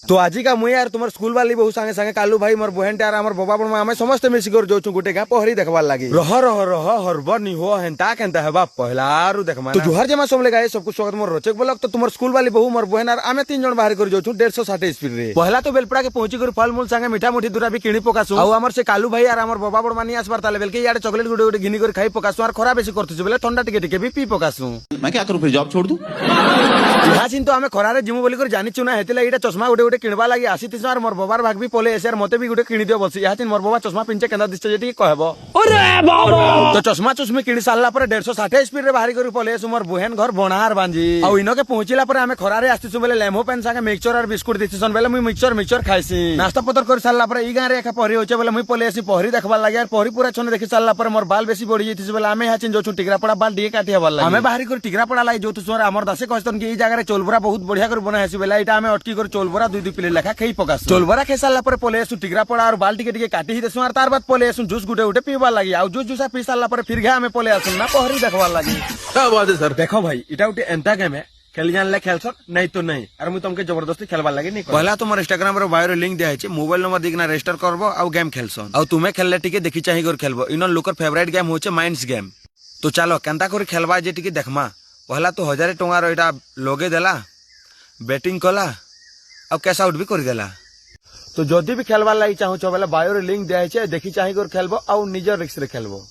तो आज का मुई यार तुम स्कूल वाली बहु संगे संगे कालू भाई मोर बहन टार हमर बाबा बड़ आमे समस्त मिसिकर जोचु गुटे गां पहरी देखवार लागि रह हरबर नि हो हेंता केंता हेबा पहलारु देखमा तो जुहर जमा सोमले गाए सब कुछ स्वागत मोर रोचक ब्लॉग तो तुमर स्कूल वाली बहु मोर बहन आर आमे तीन जन बाहर कर जोचु 160 स्पीड रे पहला तो बेलपड़ा के पहुंची कर फल मूल संगे मीठा मुठी दूरा भी किणी पकासु आ हमर से कालू भाई आर हमर बाबा बड़ मानी आसबार ताले बेल के यार चॉकलेट गुडे गुडे घिनी कर खाई पकासु आर खरा बेसी करथु बेले ठंडा टिके टिके भी पी पकासु मैं क्या करूं फिर जॉब छोड़ दूं यहाँ चिंतो आमे खरारे जिमु बोली कर जानि चुना हेतिला इटा चश्मा गुडे गुडे किणबा लागि आसी तिस मार मोर बाबार भाग भी पले एसर मते भी गुडे किणी दियो बसी यहाँ चिन मोर बाबा चश्मा पिंचे केंदा दिसते जेटी कहबो अरे बाबा तो चश्मा चश्मी किणी सालला पर 160 स्पीड रे बाहरी कर पले एसु मोर बहन घर बनार बांजी आ इनो के पहुंचिला पर आमे खरारे आस्तिसु बेले लेमो पेन संगे मिक्सचर और बिस्कुट दिसिसन बेले मुई मिक्सचर खाइसी नाश्ता पतर कर सालला पर ई गां रे एका पहरी होचे बेले मुई पले एसी पहरी देखबा लागि यार पहरी पूरा छने देखि सालला पर मोर बाल बेसी बढ़ी जैतिस बेले आमे यहाँ चिन जो टिकरा पड़ा बाल दिए काटी हबा लागि आमे बाहरी कर टिकरा पड़ा लागि जो तो सोर हमर दासे कहतन कि ई जगह रे चोलबरा बहुत बढ़िया कर बना हेसी बेला इटा आमे अटकी कर चोलबरा दुई दुई प्लेट लेखा खई पकास चोलबरा खे सालला पर पले एसु टिकरा पड़ा और बाल टिके टिके काटी ही देसु आर तार बाद पले एसु जूस गुटे गुटे पीबा लागि आ जूस जूसा पी सालला पर फिर घे आमे पले आसु ना पहरी देखबा लागि क्या बात है सर देखो भाई इटा उटे एंता गेम है खेल जान ले खेल सक नहीं तो नहीं और मु तुमके जबरदस्ती खेलबा लागि नहीं पहला तुमर इंस्टाग्राम रे बायो रे लिंक दिया है मोबाइल नंबर दिखना रजिस्टर करबो आ गेम खेलसन आ तुमे खेलले टिके देखि चाहि कर खेलबो इनो लोकर फेवरेट गेम होचे माइंड्स गेम तो चलो केंता कर खेलबा जे टिके देखमा पहला तो 1000 टंगा रो इटा लोगे देला बैटिंग कला अब कैश आउट भी कर देला तो जदी भी खेलबा लागि चाहू छ बेला बायो रे लिंक दिया है देखि चाहि कर खेलबो आ निजर रिस्क रे खेलबो।